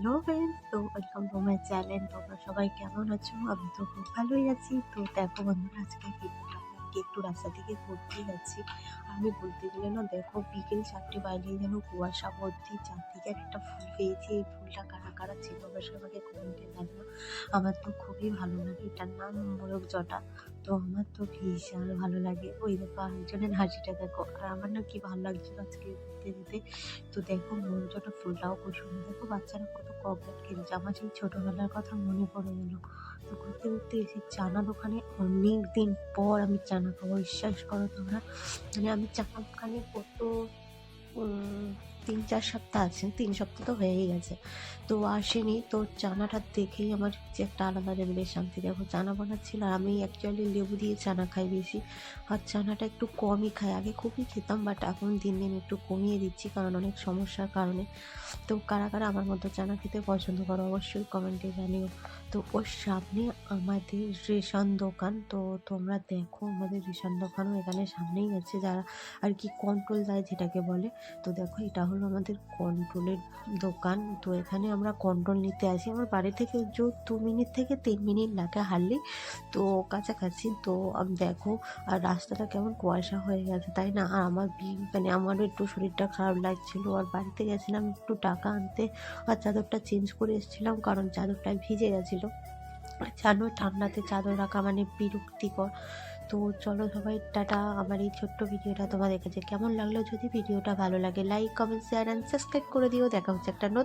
Hello friends, তো welcome to my channel. তোমরা সবাই কেমন আছো? আমি তো খুব ভালোই আছি। তো দেখো বন্ধুরা, আজকে ভিডিওটা আমি একটু রাস্তা থেকে ঘুরতে যাচ্ছি। আমি বলতে গেলে না, দেখো বিকেল 4টে বাজলেই যেন কুয়াশা ভর্তি, চারদিকে একটা ফুল পেয়েছি। এই ফুলটা কারা কারা ছিল অবশ্যই আমাকে কমেন্টে জানিও। আমার তো খুবই ভালো লাগে, এটার নাম মোরগ জটা। তো আমার তো ভীষণ ভালো লাগে। ওই দেখো আরেকজনের হাসিটা দেখো, আর আমার না কি ভালো লাগছিল আজকে ঘুরতে যেতে। তো দেখো মৌজটা ফুলটাও খুব সুন্দর, দেখো বাচ্চারা কত কমপ্লিট খেলছে। আমার সেই ছোটবেলার কথা মনে পড়ে গেল। তো ঘুরতে ঘুরতে এসে চানা দোকানে অনেক দিন পর আমি চানা খাবো, বিশ্বাস করো তোমরা। মানে আমি চানা দোকানে কত ৩-৪ সপ্তাহ আছে, ৩ সপ্তাহ তো হয়েই গেছে। তো আসেনি, তো চানাটা দেখেই আমার যে একটা আলাদা লেভেলের শান্তি। দেখো চানা বানাচ্ছিল, আর আমি অ্যাকচুয়ালি লেবু দিয়ে চানা খাই বেশি, আর চানাটা একটু কমই খাই। আগে খুবই খেতাম, বাট এখন দিন দিন একটু কমিয়ে দিচ্ছি, কারণ অনেক সমস্যার কারণে। তো কারা কারা আমার মতো চানা খেতে পছন্দ করো অবশ্যই কমেন্টে জানিও। তো ওর সামনে আমাদের রেশন দোকান। তো তোমরা দেখো আমাদের রেশন দোকানও এখানে সামনেই আছে, যারা আর কি কন্ট্রোল দেয় যেটাকে বলে। তো দেখো এটা হলো আমাদের কন্ট্রোলের দোকান। তো এখানে আমরা কন্ট্রোল নিতে আসি। আমার বাড়ি থেকে 2 মিনিট থেকে 3 মিনিট লাগে হারলি, তো কাছাকাছি। তো আমি দেখো, আর রাস্তাটা কেমন কুয়াশা হয়ে গেছে, তাই না? আর আমার মানে আমারও একটু শরীরটা খারাপ লাগছিল, আর বাড়িতে গেছিলাম একটু টাকা আনতে, আর চাদরটা চেঞ্জ করে এসেছিলাম কারণ চাদরটা ভিজে গেছিলো। জানো ঠান্ডাতে চাদর রাখা মানে বিরক্তিকর। তো চলো সবাই টাটা। আমার এই ছোট্ট ভিডিওটা তোমাদের কাছে কেমন লাগলো? যদি ভিডিওটা ভালো লাগে like comment share and subscribe করে দিও। দেখা হচ্ছে একটা